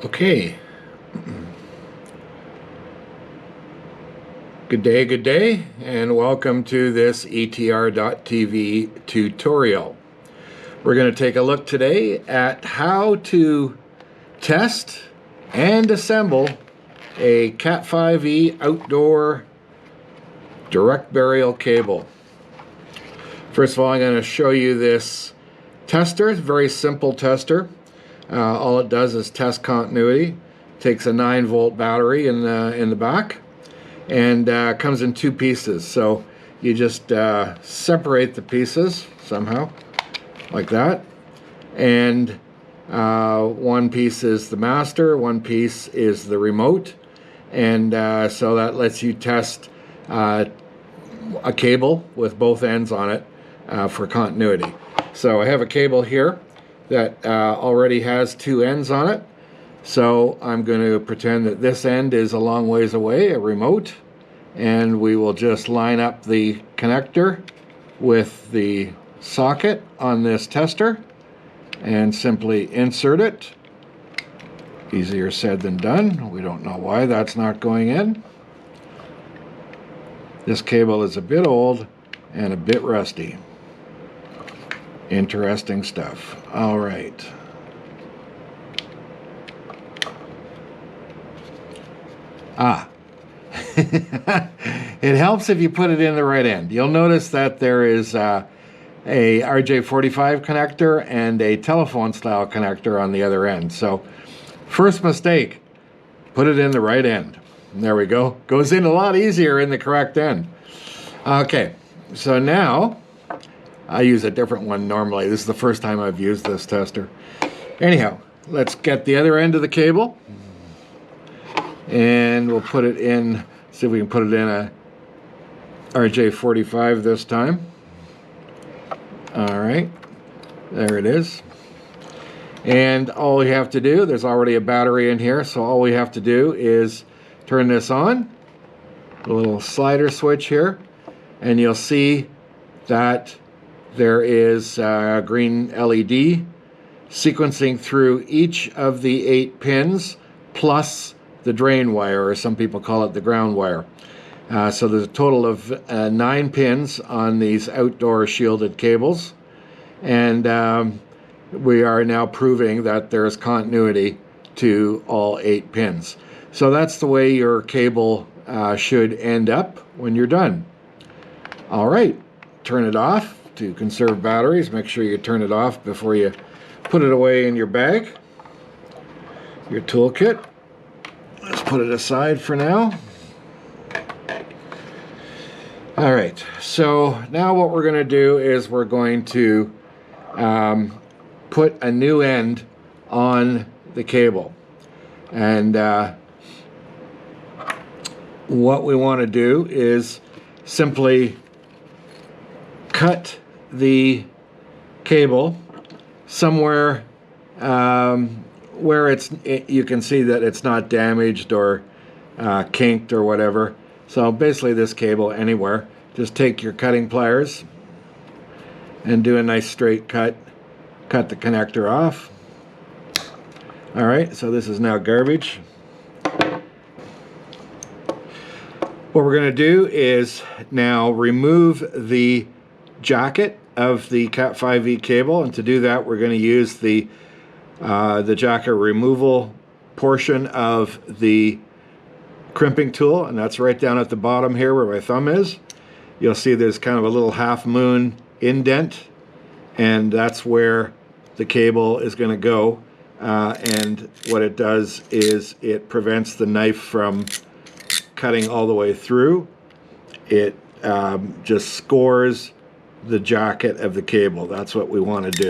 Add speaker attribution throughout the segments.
Speaker 1: Okay. Good day, and welcome to this ETR.TV tutorial. We're going to take a look today at how to test and assemble a CAT5e outdoor direct burial cable. First of all, I'm going to show you this tester. It's a very simple tester. All it does is test continuity. Takes a 9-volt battery in the back, and comes in 2 pieces. So you just separate the pieces somehow, like that. And one piece is the master, one piece is the remote, and so that lets you test a cable with both ends on it for continuity. So I have a cable here that already has 2 ends on it. So I'm going to pretend that this end is a long ways away, a remote, and we will just line up the connector with the socket on this tester and simply insert it. Easier said than done. We don't know why that's not going in. This cable is a bit old and a bit rusty. Interesting stuff. All right. It helps if you put it in the right end. You'll notice that there is a RJ45 connector and a telephone style connector on the other end. So first mistake, put it in the right end. There we go. Goes in a lot easier in the correct end. Okay, so now I use a different one normally. This is the first time I've used this tester. Anyhow, let's get the other end of the cable, and we'll put it in, see if we can put it in a RJ45 this time. All right, there it is. And all we have to do, there's already a battery in here, so all we have to do is turn this on, a little slider switch here, and you'll see that there is a green LED sequencing through each of the 8 pins plus the drain wire, or some people call it the ground wire. So there's a total of 9 pins on these outdoor shielded cables, and we are now proving that there is continuity to all 8 pins. So that's the way your cable should end up when you're done. All right, turn it off. To conserve batteries, make sure you turn it off before you put it away in your bag, your toolkit. Let's put it aside for now. All right, so now what we're going to do is we're going to put a new end on the cable. And what we want to do is simply cut the cable somewhere where you can see that it's not damaged or kinked or whatever. So basically this cable anywhere, just take your cutting pliers and do a nice straight cut. Cut the connector off. All right, so this is now garbage. What we're going to do is now remove the jacket of the CAT5e cable, and to do that we're going to use the jacket removal portion of the crimping tool, and that's right down at the bottom here where my thumb is. You'll see there's kind of a little half moon indent, and that's where the cable is going to go, and what it does is it prevents the knife from cutting all the way through. It just scores the jacket of the cable. That's what we want to do.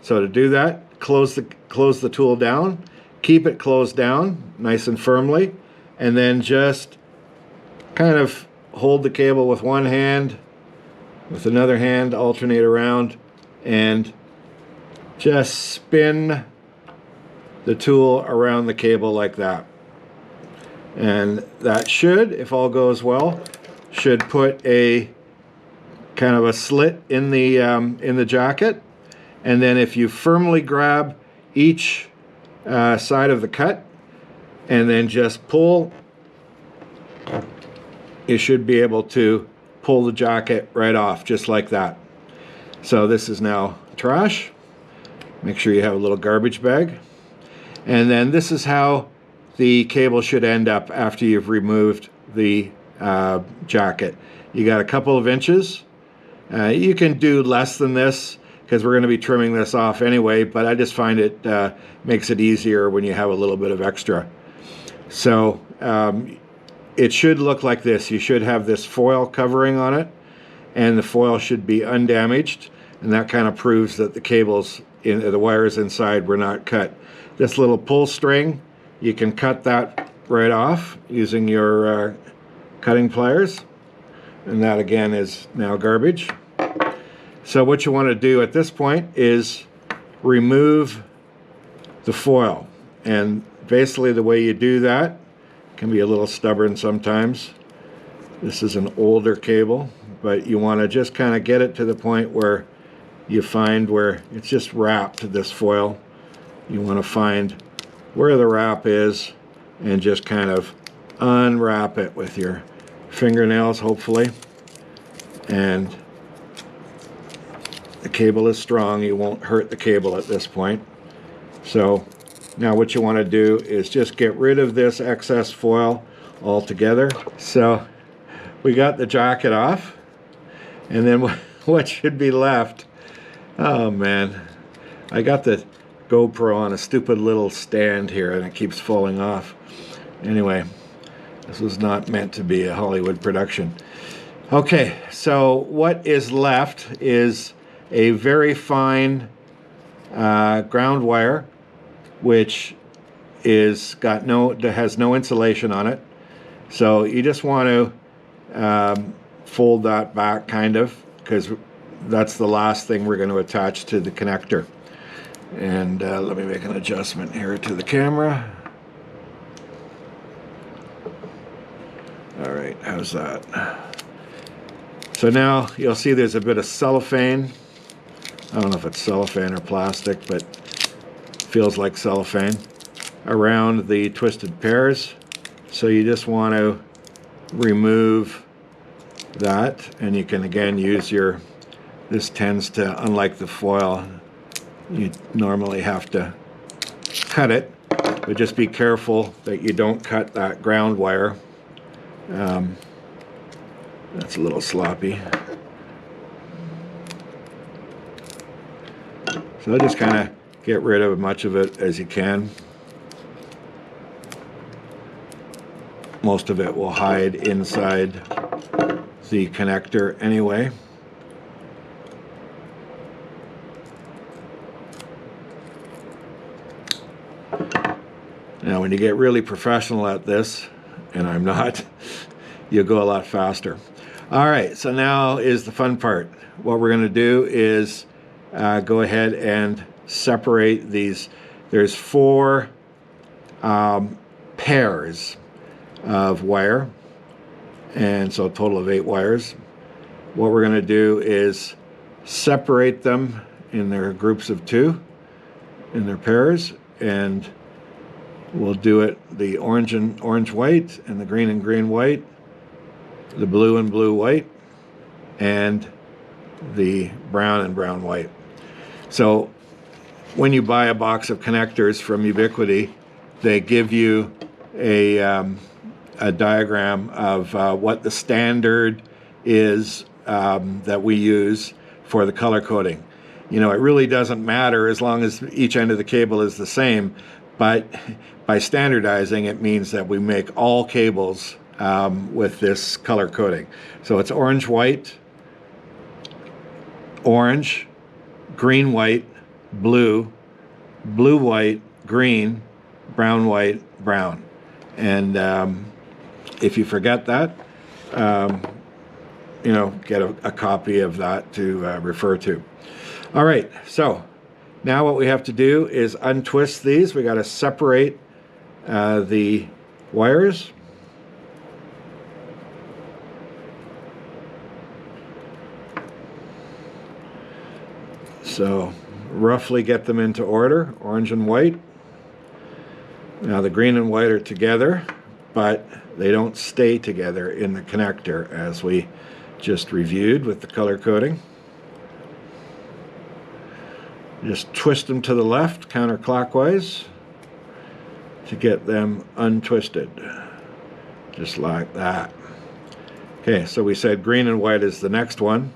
Speaker 1: So to do that, close the tool down, keep it closed down nice and firmly, and then just kind of hold the cable with one hand, with another hand, alternate around, and just spin the tool around the cable like that. And that should, if all goes well, should put a kind of a slit in the jacket. And then if you firmly grab each side of the cut, and then just pull. You should be able to pull the jacket right off, just like that. So this is now trash. Make sure you have a little garbage bag. And then this is how the cable should end up after you've removed the jacket. You got a couple of inches. You can do less than this because we're going to be trimming this off anyway, but I just find it makes it easier when you have a little bit of extra. So it should look like this. You should have this foil covering on it, and the foil should be undamaged, and that kind of proves that the cables, the wires inside were not cut. This little pull string, you can cut that right off using your cutting pliers, and that again is now garbage. So what you want to do at this point is remove the foil, and basically the way you do that can be a little stubborn sometimes. This is an older cable, but you want to just kind of get it to the point where you find where it's just wrapped, this foil. You want to find where the wrap is and just kind of unwrap it with your fingernails, hopefully. And the cable is strong. You won't hurt the cable at this point. So now what you want to do is just get rid of this excess foil altogether. So we got the jacket off, and then what should be left, oh man, I got the GoPro on a stupid little stand here and it keeps falling off. Anyway, this was not meant to be a Hollywood production. Okay, so what is left is a very fine ground wire, which has no insulation on it. So you just want to fold that back kind of, because that's the last thing we're going to attach to the connector. And let me make an adjustment here to the camera. All right, how's that? So now you'll see there's a bit of cellophane. I don't know if it's cellophane or plastic, but feels like cellophane around the twisted pairs. So you just want to remove that, and you can again use your, this tends to, unlike the foil, you normally have to cut it, but just be careful that you don't cut that ground wire. That's a little sloppy. So just kind of get rid of as much of it as you can. Most of it will hide inside the connector anyway. Now when you get really professional at this, and I'm not, you'll go a lot faster. All right, so now is the fun part. What we're going to do is go ahead and separate these. There's 4 pairs of wire, and so a total of 8 wires. What we're going to do is separate them in their groups of 2, in their pairs, and we'll do it the orange and orange white, and the green and green white, the blue and blue white, and the brown and brown white. So when you buy a box of connectors from Ubiquiti, they give you a diagram of what the standard is that we use for the color coding. You know, it really doesn't matter as long as each end of the cable is the same, but by standardizing, it means that we make all cables with this color coding. So it's orange, white, orange, green, white, blue, blue, white, green, brown, white, brown. And if you forget that, you know, get a copy of that to refer to. All right, so now what we have to do is untwist these. We got to separate the wires. So roughly get them into order, orange and white. Now the green and white are together, but they don't stay together in the connector as we just reviewed with the color coding. Just twist them to the left counterclockwise to get them untwisted, just like that. Okay, so we said green and white is the next one,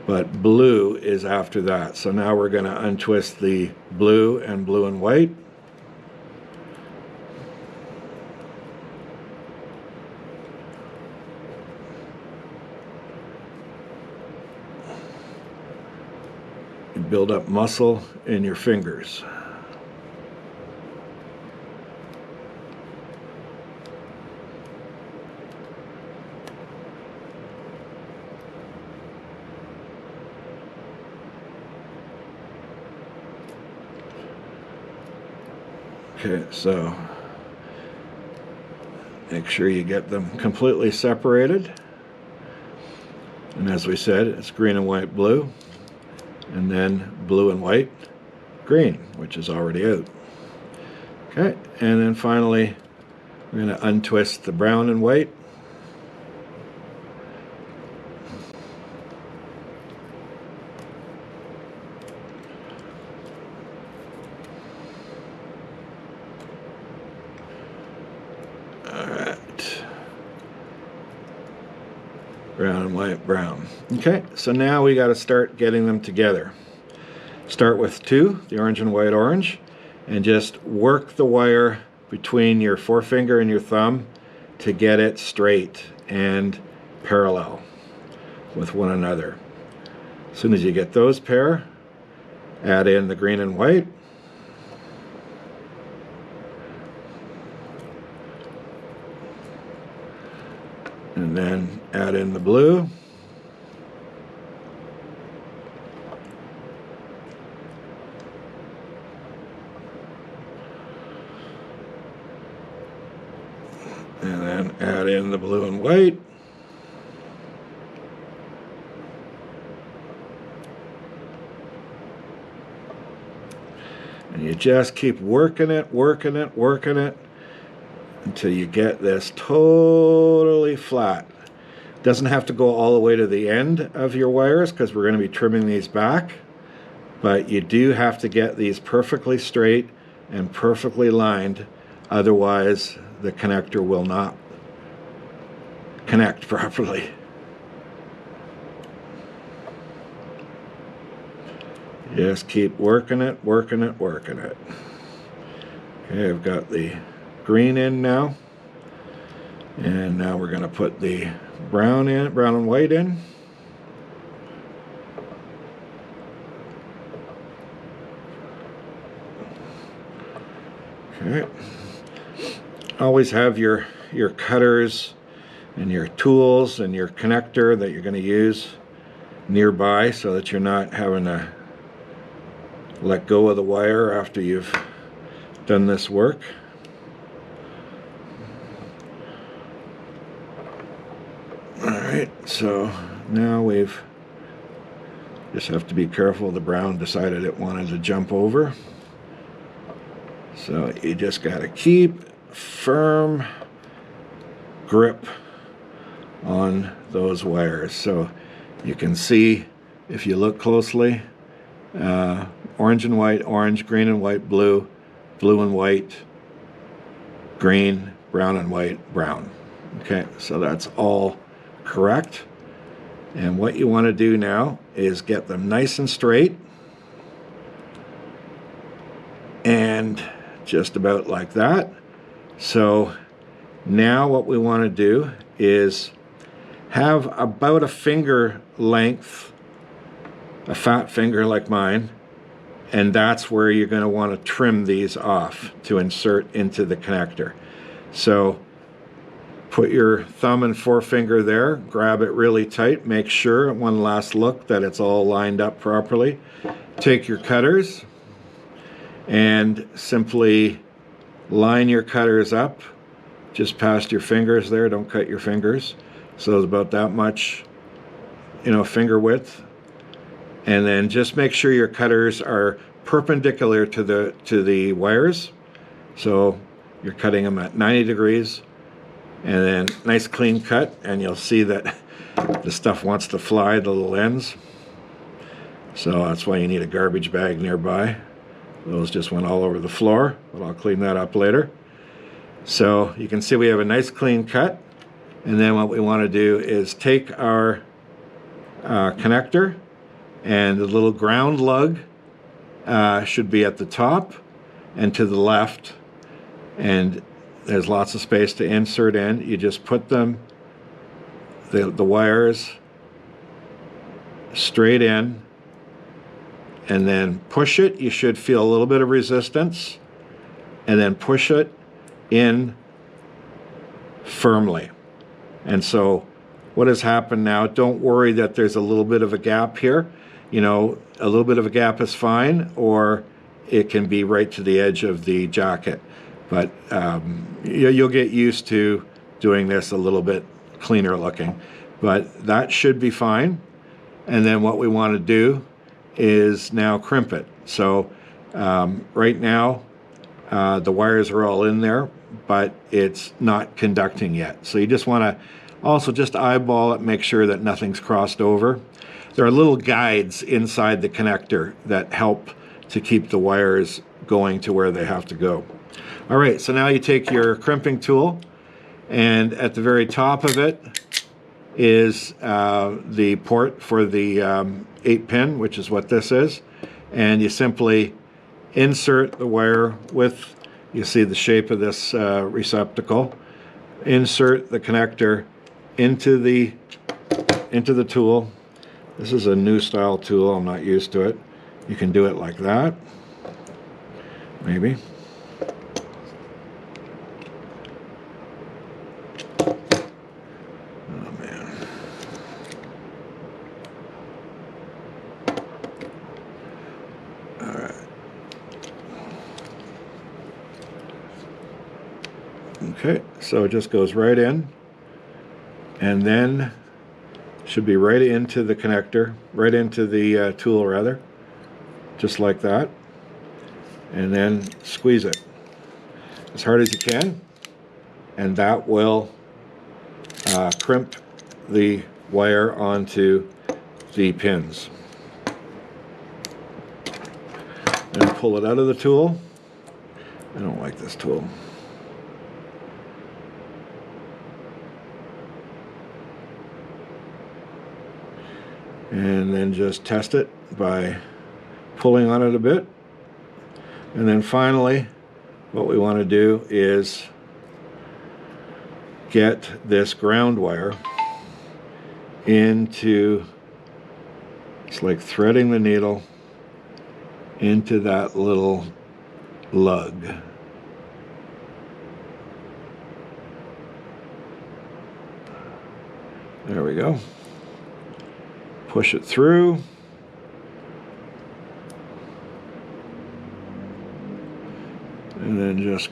Speaker 1: but blue is after that. So now we're going to untwist the blue and white. You build up muscle in your fingers. Okay, so make sure you get them completely separated. And as we said, it's green and white blue, and then blue and white green, which is already out. Okay, and then finally we're going to untwist the brown and white. Brown and white, brown. Okay, so now we got to start getting them together. Start with two, the orange and white orange, and just work the wire between your forefinger and your thumb to get it straight and parallel with one another. As soon as you get those pair, add in the green and white. And then add in the blue. And then add in the blue and white. And you just keep working it until you get this totally flat. Doesn't have to go all the way to the end of your wires because we're going to be trimming these back, but you do have to get these perfectly straight and perfectly lined, otherwise the connector will not connect properly. Just keep working it. Okay, I've got the green in now, and now we're going to put the brown and white in. Okay, always have your cutters and your tools and your connector that you're going to use nearby so that you're not having to let go of the wire after you've done this work. Alright, so now we've just have to be careful. The brown decided it wanted to jump over. So you just got to keep firm grip on those wires. So you can see, if you look closely, orange and white, orange, green and white, blue, blue and white, green, brown and white, brown. Okay, so that's all correct. And what you want to do now is get them nice and straight, and just about like that. So now what we want to do is have about a finger length, a fat finger like mine, and that's where you're going to want to trim these off to insert into the connector. So put your thumb and forefinger there, grab it really tight, make sure at one last look that it's all lined up properly. Take your cutters and simply line your cutters up just past your fingers there. Don't cut your fingers. So it's about that much, finger width. And then just make sure your cutters are perpendicular to the wires, So you're cutting them at 90 degrees, and then nice clean cut, and you'll see that the stuff wants to fly, the little ends. So that's why you need a garbage bag nearby. Those just went all over the floor, but I'll clean that up later. So you can see we have a nice clean cut, and then what we want to do is take our connector, and the little ground lug should be at the top and to the left, and there's lots of space to insert in. You just put them, the wires straight in, and then push it. You should feel a little bit of resistance, and then push it in firmly. And so what has happened now, don't worry that there's a little bit of a gap here. You know, a little bit of a gap is fine, or it can be right to the edge of the jacket. But you'll get used to doing this a little bit cleaner looking. But that should be fine. And then what we want to do is now crimp it. So right now the wires are all in there, but it's not conducting yet. So you just want to also just eyeball it, make sure that nothing's crossed over. There are little guides inside the connector that help to keep the wires going to where they have to go. All right, so now you take your crimping tool, and at the very top of it is the port for the 8-pin, which is what this is, and you simply insert the wire with, you see the shape of this receptacle, insert the connector into the tool. This is a new style tool, I'm not used to it. You can do it like that, maybe. Oh man. All right. Okay, so it just goes right in, and then should be right into the connector, right into the tool rather, just like that, and then squeeze it as hard as you can, and that will crimp the wire onto the pins. And pull it out of the tool. I don't like this tool. And then just test it by pulling on it a bit. And then finally, what we want to do is get this ground wire into, it's like threading the needle into that little lug. There we go. Push it through. And then just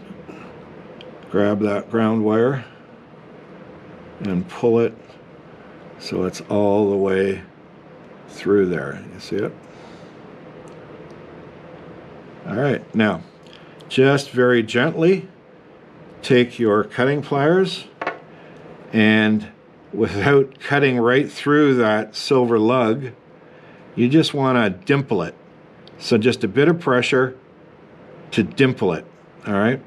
Speaker 1: grab that ground wire and pull it so it's all the way through there. You see it? All right, now just very gently take your cutting pliers, and without cutting right through that silver lug, you just want to dimple it. So just a bit of pressure to dimple it, all right?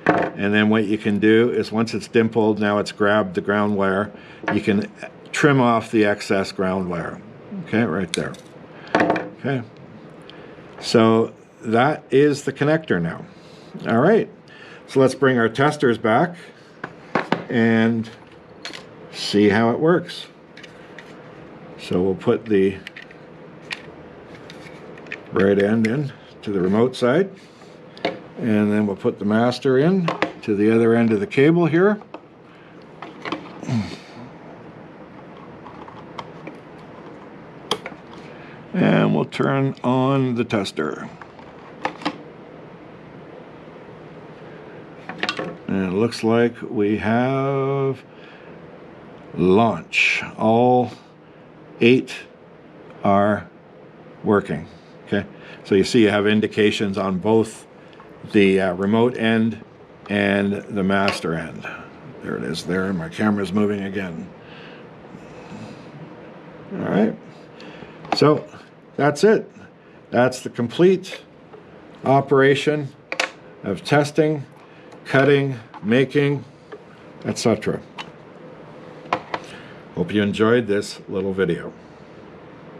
Speaker 1: And then what you can do is once it's dimpled, now it's grabbed the ground wire, you can trim off the excess ground wire, okay, right there. Okay, so that is the connector now. All right, so let's bring our testers back and see how it works. So we'll put the right end in to the remote side, and then we'll put the master in to the other end of the cable here. And we'll turn on the tester. And it looks like we have launch. All 8 are working. Okay, so you see you have indications on both the remote end and the master end. There it is there, and my camera's moving again. All right, so that's it. That's the complete operation of testing, cutting, making, etc. Hope you enjoyed this little video.